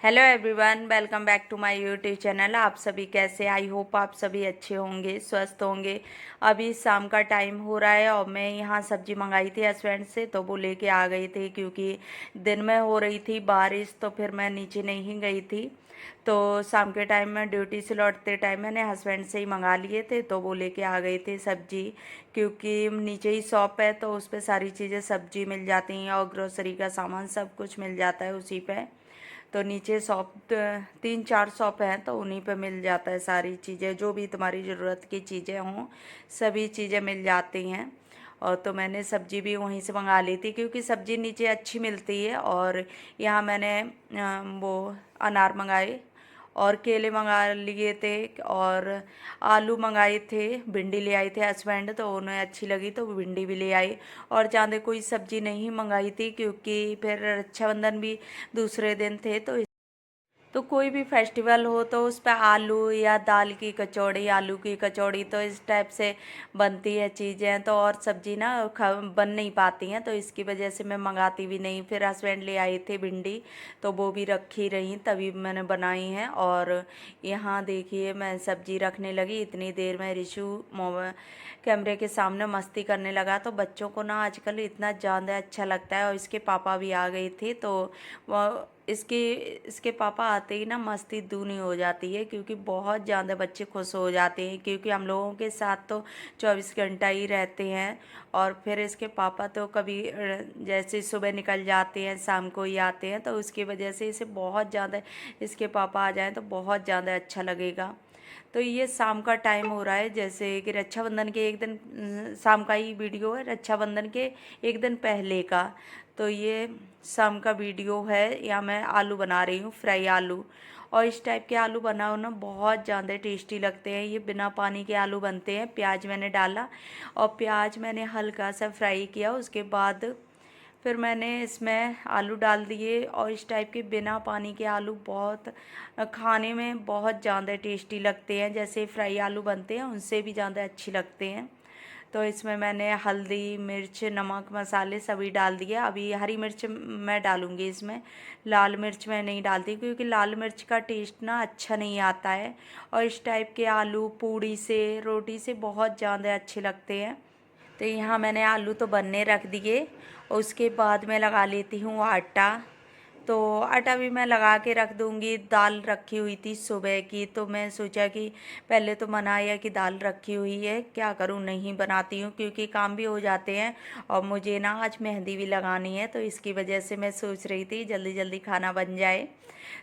Hello everyone, welcome back to my YouTube channel. आप सभी कैसे? आई होप आप सभी अच्छे होंगे, स्वस्थ होंगे। अभी शाम का टाइम हो रहा है और मैं यहाँ सब्जी मंगाई थी हस्बैंड से, तो वो लेके आ गई थी। क्योंकि दिन में हो रही थी बारिश, तो फिर मैं नीचे नहीं गई थी। तो शाम के टाइम में ड्यूटी से लौटते टाइम मैंने हस्बैंड से ही मंगा लिए थे, तो वो लेके आ गए थे सब्जी। क्योंकि नीचे ही शॉप है, तो उस पर सारी चीज़ें सब्जी मिल जाती हैं और ग्रोसरी का सामान सब कुछ मिल जाता है उसी पे। तो नीचे शॉप 3-4 शॉप हैं, तो उन्हीं पे मिल जाता है सारी चीज़ें, जो भी तुम्हारी ज़रूरत की चीज़ें हों सभी चीज़ें मिल जाती हैं। और तो मैंने सब्जी भी वहीं से मंगा ली थी, क्योंकि सब्जी नीचे अच्छी मिलती है। और यहाँ मैंने वो अनार मंगाए और केले मंगा लिए थे, और आलू मंगाए थे। भिंडी ले आए थे हस्बैंड, तो उन्हें अच्छी लगी तो वो भिंडी भी ले आई। और ज़्यादा कोई सब्जी नहीं मंगाई थी, क्योंकि फिर रक्षाबंधन भी दूसरे दिन थे। तो कोई भी फेस्टिवल हो तो उस पर आलू या दाल की कचौड़ी, आलू की कचौड़ी, तो इस टाइप से बनती है चीज़ें। तो और सब्जी ना बन नहीं पाती हैं, तो इसकी वजह से मैं मंगाती भी नहीं। फिर हस्बैंड ले आए थे भिंडी, तो वो भी रखी रही, तभी मैंने बनाई हैं। और यहाँ देखिए मैं सब्जी रखने लगी, इतनी देर में रिशु कैमरे के सामने मस्ती करने लगा। तो बच्चों को ना आजकल इतना ज़्यादा अच्छा लगता है। और इसके पापा भी आ गए थे, तो वो इसके पापा आते ही ना मस्ती दूनी हो जाती है, क्योंकि बहुत ज़्यादा बच्चे खुश हो जाते हैं। क्योंकि हम लोगों के साथ तो 24 घंटा ही रहते हैं। और फिर इसके पापा तो कभी जैसे सुबह निकल जाते हैं, शाम को ही आते हैं, तो उसकी वजह से इसे बहुत ज़्यादा, इसके पापा आ जाएं तो बहुत ज़्यादा अच्छा लगेगा। तो ये शाम का टाइम हो रहा है, जैसे कि रक्षाबंधन के एक दिन शाम का ही वीडियो है, रक्षाबंधन के एक दिन पहले का। तो ये शाम का वीडियो है। यहाँ मैं आलू बना रही हूँ, फ्राई आलू। और इस टाइप के आलू बनाओ ना, बहुत ज़्यादा टेस्टी लगते हैं। ये बिना पानी के आलू बनते हैं। प्याज मैंने डाला और प्याज मैंने हल्का सा फ्राई किया, उसके बाद फिर मैंने इसमें आलू डाल दिए। और इस टाइप के बिना पानी के आलू बहुत खाने में बहुत ज़्यादा टेस्टी लगते हैं। जैसे फ्राई आलू बनते हैं उनसे भी ज़्यादा अच्छे लगते हैं। तो इसमें मैंने हल्दी, मिर्च, नमक, मसाले सभी डाल दिए। अभी हरी मिर्च मैं डालूँगी इसमें, लाल मिर्च मैं नहीं डालती, क्योंकि लाल मिर्च का टेस्ट ना अच्छा नहीं आता है। और इस टाइप के आलू पूड़ी से, रोटी से बहुत ज़्यादा अच्छे लगते हैं। तो यहाँ मैंने आलू तो बनने रख दिए। उसके बाद मैं लगा लेती हूँ आटा। तो आटा भी मैं लगा के रख दूँगी। दाल रखी हुई थी सुबह की, तो मैं सोचा कि पहले तो मना आया कि दाल रखी हुई है, क्या करूँ, नहीं बनाती हूँ, क्योंकि काम भी हो जाते हैं। और मुझे ना आज मेहंदी भी लगानी है, तो इसकी वजह से मैं सोच रही थी जल्दी जल्दी खाना बन जाए।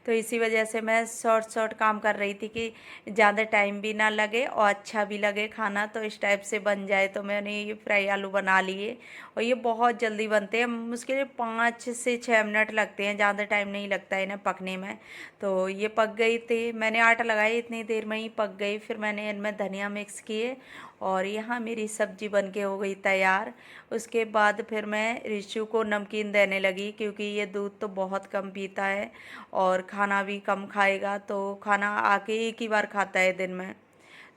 तो इसी वजह से मैं शॉर्ट शॉर्ट काम कर रही थी, कि ज़्यादा टाइम भी ना लगे और अच्छा भी लगे खाना, तो इस टाइप से बन जाए। तो मैंने ये फ्राई आलू बना लिए। और ये बहुत जल्दी बनते हैं, मुश्किल 5 से 6 मिनट लगते हैं, ज़्यादा टाइम नहीं लगता है इन्हें पकने में। तो ये पक गई थी, मैंने आटा लगाया, इतनी देर में ही पक गई। फिर मैंने इनमें धनिया मिक्स किए और यहाँ मेरी सब्जी बन के हो गई तैयार। उसके बाद फिर मैं रिशु को नमकीन देने लगी, क्योंकि ये दूध तो बहुत कम पीता है और खाना भी कम खाएगा। तो खाना आके एक ही बार खाता है दिन में।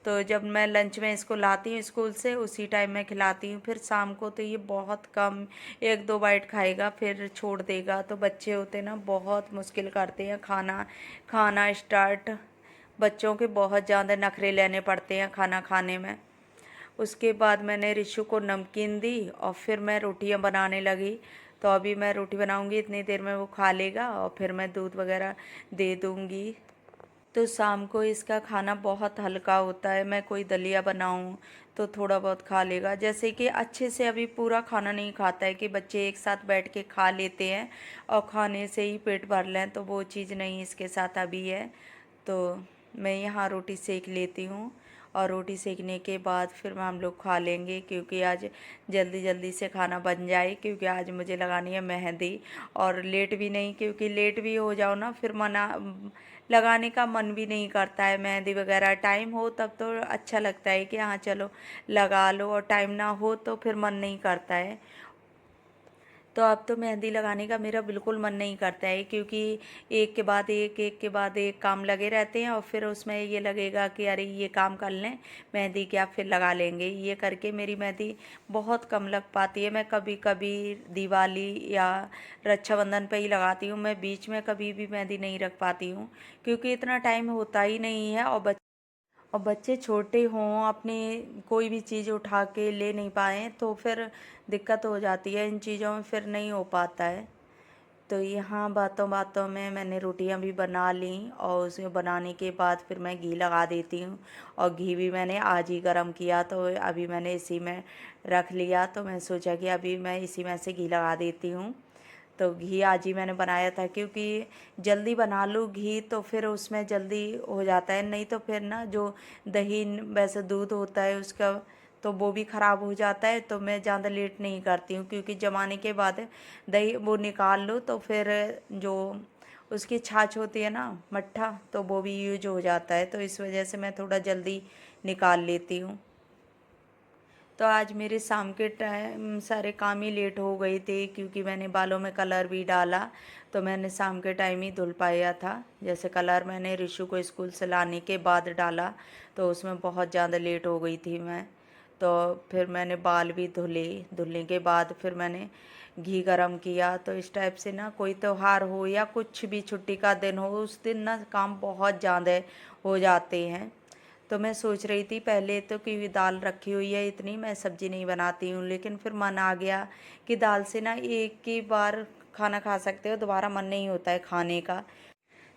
तो जब मैं लंच में इसको लाती हूँ स्कूल से, उसी टाइम मैं खिलाती हूँ। फिर शाम को तो ये बहुत कम 1-2 बाइट खाएगा, फिर छोड़ देगा। तो बच्चे होते ना बहुत मुश्किल करते हैं खाना खाना स्टार्ट। बच्चों के बहुत ज़्यादा नखरे लेने पड़ते हैं खाना खाने में। उसके बाद मैंने रिशु को नमकीन दी और फिर मैं रोटियां बनाने लगी। तो अभी मैं रोटी बनाऊंगी, इतनी देर में वो खा लेगा और फिर मैं दूध वगैरह दे दूंगी। तो शाम को इसका खाना बहुत हल्का होता है। मैं कोई दलिया बनाऊं तो थोड़ा बहुत खा लेगा। जैसे कि अच्छे से अभी पूरा खाना नहीं खाता है, कि बच्चे एक साथ बैठ के खा लेते हैं और खाने से ही पेट भर लें, तो वो चीज़ नहीं इसके साथ अभी है। तो मैं यहाँ रोटी सेक लेती हूँ और रोटी सेकने के बाद फिर हम लोग खा लेंगे, क्योंकि आज जल्दी जल्दी से खाना बन जाए। क्योंकि आज मुझे लगानी है मेहंदी, और लेट भी नहीं, क्योंकि लेट भी हो जाओ ना फिर मना लगाने का मन भी नहीं करता है। मेहंदी वगैरह टाइम हो तब तो अच्छा लगता है कि हाँ चलो लगा लो, और टाइम ना हो तो फिर मन नहीं करता है। तो अब तो मेहंदी लगाने का मेरा बिल्कुल मन नहीं करता है, क्योंकि एक के बाद एक के बाद एक काम लगे रहते हैं और फिर उसमें ये लगेगा कि अरे ये काम कर लें, मेहंदी क्या फिर लगा लेंगे, ये करके मेरी मेहंदी बहुत कम लग पाती है। मैं कभी कभी दिवाली या रक्षाबंधन पे ही लगाती हूँ, मैं बीच में कभी भी मेहंदी नहीं रख पाती हूँ, क्योंकि इतना टाइम होता ही नहीं है। और बच्चे छोटे हों, अपने कोई भी चीज़ उठा के ले नहीं पाएँ तो फिर दिक्कत हो जाती है, इन चीज़ों में फिर नहीं हो पाता है। तो यहाँ बातों बातों में मैंने रोटियां भी बना ली और उसमें बनाने के बाद फिर मैं घी लगा देती हूँ। और घी भी मैंने आज ही गरम किया, तो अभी मैंने इसी में रख लिया, तो मैं सोचा कि अभी मैं इसी में से घी लगा देती हूँ। तो घी आज ही मैंने बनाया था, क्योंकि जल्दी बना लूँ घी तो फिर उसमें जल्दी हो जाता है, नहीं तो फिर ना जो दही वैसे दूध होता है उसका, तो वो भी ख़राब हो जाता है। तो मैं ज़्यादा लेट नहीं करती हूँ, क्योंकि जमाने के बाद दही वो निकाल लो तो फिर जो उसकी छाछ होती है ना, मट्ठा, तो वो भी यूज हो जाता है, तो इस वजह से मैं थोड़ा जल्दी निकाल लेती हूँ। तो आज मेरे शाम के टाइम सारे काम ही लेट हो गए थे, क्योंकि मैंने बालों में कलर भी डाला, तो मैंने शाम के टाइम ही धुल पाया था। जैसे कलर मैंने रिशु को स्कूल से लाने के बाद डाला, तो उसमें बहुत ज़्यादा लेट हो गई थी मैं। तो फिर मैंने बाल भी धुले, धुलने के बाद फिर मैंने घी गरम किया। तो इस टाइप से ना, कोई त्योहार हो या कुछ भी छुट्टी का दिन हो, उस दिन ना काम बहुत ज़्यादा हो जाते हैं। तो मैं सोच रही थी पहले तो कि दाल रखी हुई है इतनी, मैं सब्ज़ी नहीं बनाती हूँ, लेकिन फिर मन आ गया कि दाल से ना एक ही बार खाना खा सकते हो, दोबारा मन नहीं होता है खाने का।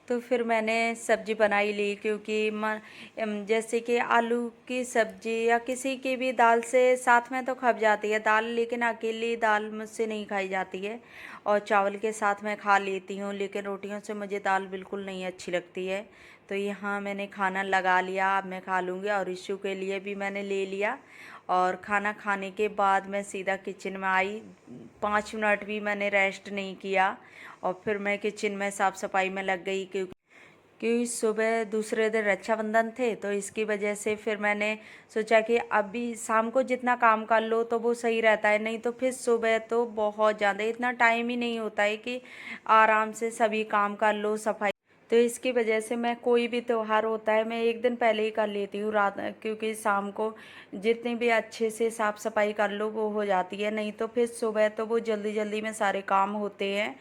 तो फिर मैंने सब्ज़ी बनाई ली, क्योंकि जैसे कि आलू की सब्ज़ी या किसी की भी दाल से साथ में तो खप जाती है दाल, लेकिन अकेली दाल मुझसे नहीं खाई जाती है। और चावल के साथ मैं खा लेती हूँ, लेकिन रोटियों से मुझे दाल बिल्कुल नहीं अच्छी लगती है। तो यहाँ मैंने खाना लगा लिया, अब मैं खा लूँगी, और इशू के लिए भी मैंने ले लिया। और खाना खाने के बाद मैं सीधा किचन में आई, 5 मिनट भी मैंने रेस्ट नहीं किया, और फिर मैं किचन में साफ़ सफाई में लग गई, क्योंकि सुबह दूसरे दिन रक्षाबंधन थे, तो इसकी वजह से फिर मैंने सोचा कि अभी शाम को जितना काम कर लो तो वो सही रहता है, नहीं तो फिर सुबह तो बहुत ज़्यादा इतना टाइम ही नहीं होता है कि आराम से सभी काम कर लो, सफाई। तो इसकी वजह से मैं कोई भी त्योहार होता है मैं एक दिन पहले ही कर लेती हूँ रात, क्योंकि शाम को जितनी भी अच्छे से साफ़ सफाई कर लो वो हो जाती है, नहीं तो फिर सुबह तो वो जल्दी जल्दी में सारे काम होते हैं।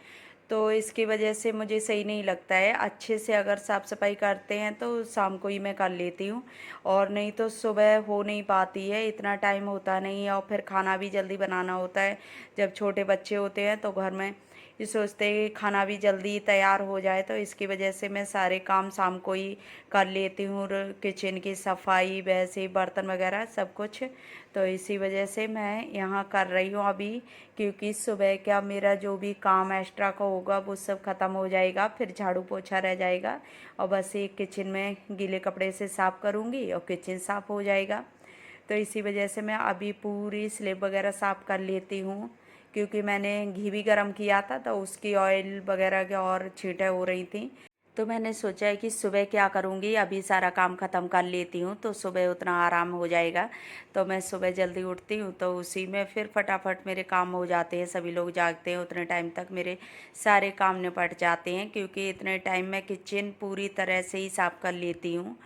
तो इसकी वजह से मुझे सही नहीं लगता है, अच्छे से अगर साफ़ सफाई करते हैं तो शाम को ही मैं कर लेती हूँ, और नहीं तो सुबह हो नहीं पाती है, इतना टाइम होता नहीं है, और फिर खाना भी जल्दी बनाना होता है। जब छोटे बच्चे होते हैं तो घर में ये सोचते हैं कि खाना भी जल्दी तैयार हो जाए, तो इसकी वजह से मैं सारे काम शाम को ही कर लेती हूँ, किचन की सफाई, वैसे ही बर्तन वगैरह सब कुछ। तो इसी वजह से मैं यहाँ कर रही हूँ अभी, क्योंकि सुबह क्या मेरा जो भी काम एक्स्ट्रा का होगा वो सब ख़त्म हो जाएगा, फिर झाड़ू पोछा रह जाएगा, और बस एक किचन में गीले कपड़े से साफ़ करूँगी और किचन साफ़ हो जाएगा। तो इसी वजह से मैं अभी पूरी स्लेब वगैरह साफ़ कर लेती हूँ, क्योंकि मैंने घी भी गरम किया था तो उसकी ऑयल वगैरह की और छींटें हो रही थी। तो मैंने सोचा है कि सुबह क्या करूँगी, अभी सारा काम ख़त्म कर लेती हूँ तो सुबह उतना आराम हो जाएगा। तो मैं सुबह जल्दी उठती हूँ तो उसी में फिर फटाफट मेरे काम हो जाते हैं, सभी लोग जागते हैं उतने टाइम तक मेरे सारे काम निपट जाते हैं, क्योंकि इतने टाइम में किचन पूरी तरह से ही साफ़ कर लेती हूँ।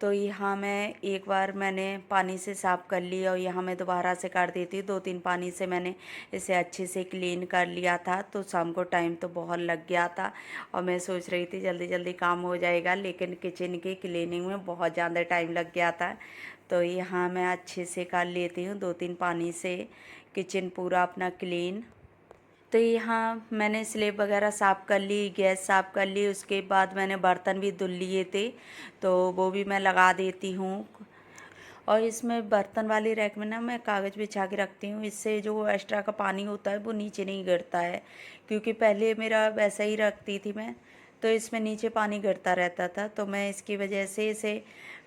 तो यहाँ मैं एक बार मैंने पानी से साफ़ कर लिया, और यहाँ मैं दोबारा से कर देती हूँ, 2-3 पानी से मैंने इसे अच्छे से क्लीन कर लिया था। तो शाम को टाइम तो बहुत लग गया था, और मैं सोच रही थी जल्दी जल्दी काम हो जाएगा, लेकिन किचन की क्लीनिंग में बहुत ज़्यादा टाइम लग गया था। तो यहाँ मैं अच्छे से कर लेती हूँ 2-3 पानी से किचन पूरा अपना क्लीन। तो यहाँ मैंने स्लेब वगैरह साफ़ कर ली, गैस साफ़ कर ली, उसके बाद मैंने बर्तन भी धुल लिए थे, तो वो भी मैं लगा देती हूँ। और इसमें बर्तन वाली रैक में ना मैं कागज़ बिछा के रखती हूँ, इससे जो एक्स्ट्रा का पानी होता है वो नीचे नहीं गिरता है, क्योंकि पहले मेरा वैसा ही रखती थी मैं, तो इसमें नीचे पानी गिरता रहता था, तो मैं इसकी वजह से इसे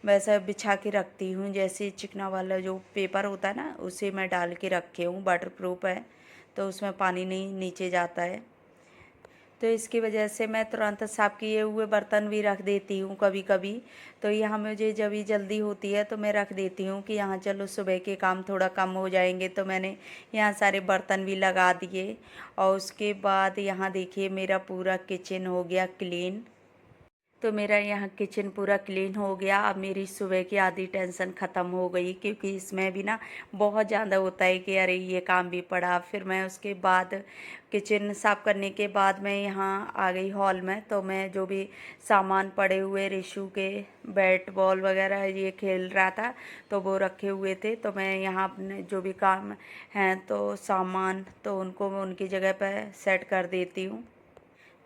वैसा बिछा के रखती हूँ। जैसे चिकना वाला जो पेपर होता है ना, उसे मैं डाल के रखे हूँ, वाटर प्रूफ है, तो उसमें पानी नहीं नीचे जाता है। तो इसकी वजह से मैं तुरंत साफ़ किए हुए बर्तन भी रख देती हूँ कभी कभी। तो यहाँ मुझे जब भी जल्दी होती है तो मैं रख देती हूँ कि यहाँ चलो सुबह के काम थोड़ा कम हो जाएंगे, तो मैंने यहाँ सारे बर्तन भी लगा दिए। और उसके बाद यहाँ देखिए मेरा पूरा किचन हो गया क्लीन। तो मेरा यहाँ किचन पूरा क्लीन हो गया। अब मेरी सुबह की आधी टेंशन ख़त्म हो गई, क्योंकि इसमें भी ना बहुत ज़्यादा होता है कि अरे ये काम भी पड़ा। फिर मैं उसके बाद किचन साफ़ करने के बाद मैं यहाँ आ गई हॉल में। तो मैं जो भी सामान पड़े हुए रिशु के बैट बॉल वगैरह ये खेल रहा था तो वो रखे हुए थे, तो मैं यहाँ अपने जो भी काम हैं तो सामान तो उनको मैं उनकी जगह पर सेट कर देती हूँ।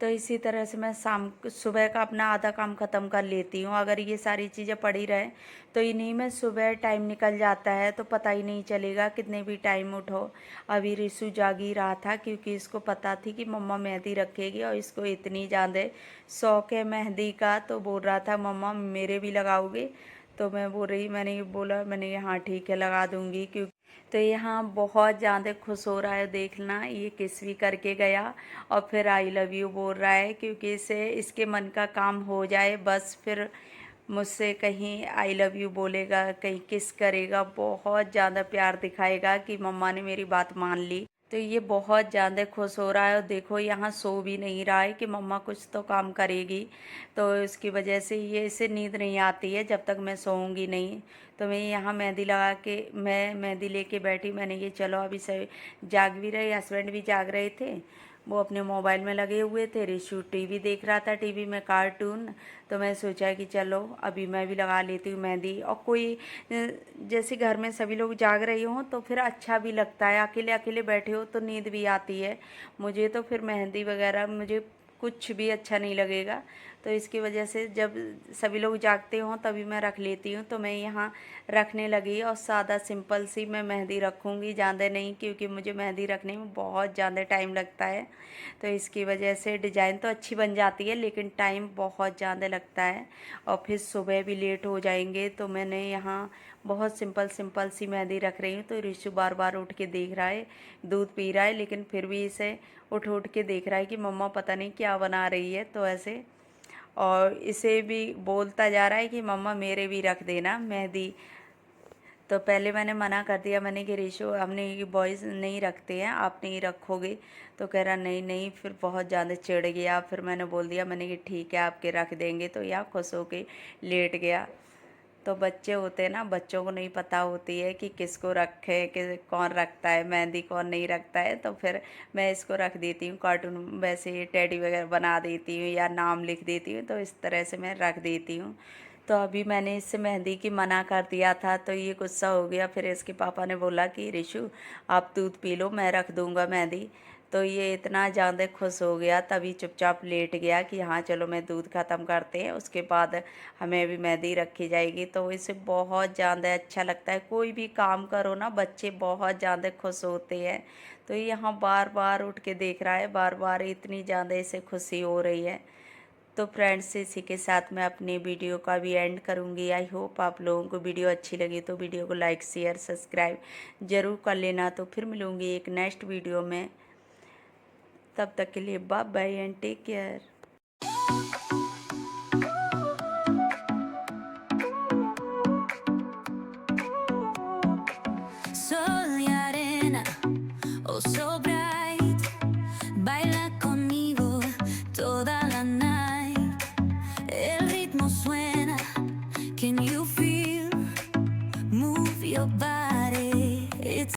तो इसी तरह से मैं सुबह का अपना आधा काम ख़त्म कर लेती हूँ। अगर ये सारी चीज़ें पड़ी रहें तो इन्हीं में सुबह टाइम निकल जाता है, तो पता ही नहीं चलेगा कितने भी टाइम उठो। अभी रिशु जाग ही रहा था, क्योंकि इसको पता थी कि मम्मा मेहंदी रखेगी और इसको इतनी ज़्यादा शौक़ है मेहंदी का। तो बोल रहा था मम्मा मेरे भी लगाओगे। तो मैं बोल रही मैंने बोला मैंने हाँ ठीक है लगा दूँगी। क्योंकि तो यहाँ बहुत ज़्यादा खुश हो रहा है, देखना ये किस भी करके गया और फिर आई लव यू बोल रहा है, क्योंकि इसे इसके मन का काम हो जाए बस। फिर मुझसे कहीं आई लव यू बोलेगा, कहीं किस करेगा, बहुत ज़्यादा प्यार दिखाएगा कि मम्मा ने मेरी बात मान ली। तो ये बहुत ज़्यादा खुश हो रहा है। और देखो यहाँ सो भी नहीं रहा है कि मम्मा कुछ तो काम करेगी। तो इसकी वजह से ये इसे नींद नहीं आती है जब तक मैं सोऊंगी नहीं। तो मैं यहाँ मेहंदी लगा के मैं मेहंदी लेके बैठी। मैंने कि चलो अभी से जाग भी रहे, हस्बैंड भी जाग रहे थे, वो अपने मोबाइल में लगे हुए थे। रिशु टीवी देख रहा था, टीवी में कार्टून। तो मैं सोचा कि चलो अभी मैं भी लगा लेती हूँ मेहंदी। और कोई जैसे घर में सभी लोग जाग रहे हों तो फिर अच्छा भी लगता है। अकेले अकेले बैठे हो तो नींद भी आती है। मुझे तो फिर मेहंदी वगैरह मुझे कुछ भी अच्छा नहीं लगेगा। तो इसकी वजह से जब सभी लोग जागते हों तभी मैं रख लेती हूँ। तो मैं यहाँ रखने लगी और सादा सिंपल सी मैं मेहंदी रखूँगी, ज़्यादा नहीं, क्योंकि मुझे मेहंदी रखने में बहुत ज़्यादा टाइम लगता है। तो इसकी वजह से डिज़ाइन तो अच्छी बन जाती है लेकिन टाइम बहुत ज़्यादा लगता है। और फिर सुबह भी लेट हो जाएंगे। तो मैंने यहाँ बहुत सिंपल सिंपल सी मेहंदी रख रही हूँ। तो रिशु बार बार उठ के देख रहा है, दूध पी रहा है लेकिन फिर भी इसे उठ उठ के देख रहा है कि मम्मा पता नहीं क्या बना रही है। तो ऐसे और इसे भी बोलता जा रहा है कि मम्मा मेरे भी रख देना मेहंदी। तो पहले मैंने मना कर दिया, मैंने कि रिशु हमने ये बॉयज़ नहीं रखते हैं, आप नहीं रखोगे। तो कह रहा नहीं नहीं, फिर बहुत ज़्यादा चिढ़ गया। फिर मैंने बोल दिया, मैंने कि ठीक है आपके रख देंगे। तो यहाँ खुश होके लेट गया। तो बच्चे होते हैं ना, बच्चों को नहीं पता होती है कि किसको रखे, कि कौन रखता है मेहंदी कौन नहीं रखता है। तो फिर मैं इसको रख देती हूँ, कार्टून वैसे टेडी वगैरह बना देती हूँ या नाम लिख देती हूँ। तो इस तरह से मैं रख देती हूँ। तो अभी मैंने इससे मेहंदी की मना कर दिया था तो ये गुस्सा हो गया। फिर इसके पापा ने बोला कि रिशु आप दूध पी लो, मैं रख दूँगा मेहंदी। तो ये इतना ज़्यादा खुश हो गया, तभी चुपचाप लेट गया कि हाँ चलो मैं दूध ख़त्म करते हैं, उसके बाद हमें भी मेहंदी रखी जाएगी। तो इसे बहुत ज़्यादा अच्छा लगता है। कोई भी काम करो ना, बच्चे बहुत ज़्यादा खुश होते हैं। तो ये यहाँ बार बार उठ के देख रहा है, बार बार इतनी ज़्यादा इसे खुशी हो रही है। तो फ्रेंड्स इसी के साथ मैं अपने वीडियो का भी एंड करूँगी। आई होप आप लोगों को वीडियो अच्छी लगी तो वीडियो को लाइक शेयर सब्सक्राइब ज़रूर कर लेना। तो फिर मिलूँगी एक नेक्स्ट वीडियो में, तब तक के लिए bye bye and take care.